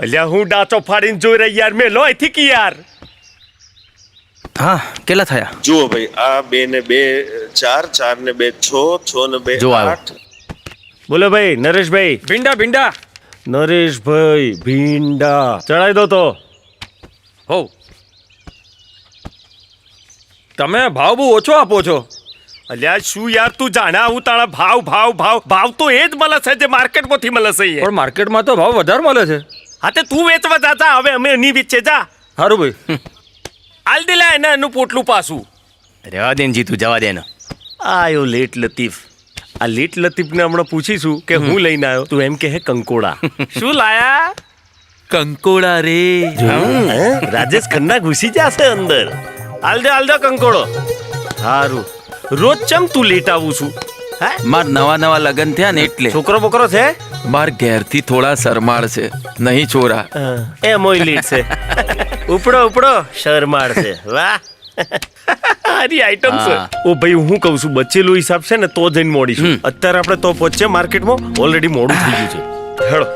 અલ્યા હું ડાચો ફાડીને જોઈ રહી યાર મેં લો અહીંથી કી યાર. હા કેટલા થયા? જુઓ ભાઈ, આ 2 ને 2 4, 4 ને 2 6, 6 ને 2 જો આવ્યો. 8. બોલો ભાઈ નરેશભાઈ. ભીંડા નરેશભાઈ ભીંડા ચડાવી દો તો. હો તમે ભાવ બહુ ઓછો આપો છો. અલ્યા શું યાર તું જાણે આવું તારા ભાવ ભાવ ભાવ ભાવ તો એ જ મળે છે જે માર્કેટમાંથી મળે છે યાર. પણ માર્કેટમાં તો ભાવ વધારે મળે છે. હા તે તું વેચવા જા હવે અમે નહીં વેચે જા. સારું ભાઈ. હાલ દે લે એનું પોટલું પાછું. રહેવા દે ને જીતું, જવા દે ને. આયો લેટ લતીફ. આ લેટ લતીફને હમણાં પૂછીશું કે હું લઈને આવ્યો તું એમ કે હે કંકોડા. શું લાયા? કંકોડા રે. રાજેશ ખન્ના ઘૂસી જશે અંદર. હાલ દે કંકોડો. સારું રોજ ચમ તું લેટ આવું છું? હે માર નવા લગન થયા ને એટલે છોકરો બોકરો છે? માર ઘેરથી થોડા શરમાળ છે, નહીં છોરા. એ મોય લેટ છે. ઉપડો શરમાળ છે. વાહ સારી આઈટમ છે. ઓ ભાઈ હું કહું છું બચેલો હિસાબ છે ને તો જઈને મોડીશું. અત્યારે આપણે તો પહોંચીએ માર્કેટમાં, ઓલરેડી મોડું થઈ ગયું છે. હેડો.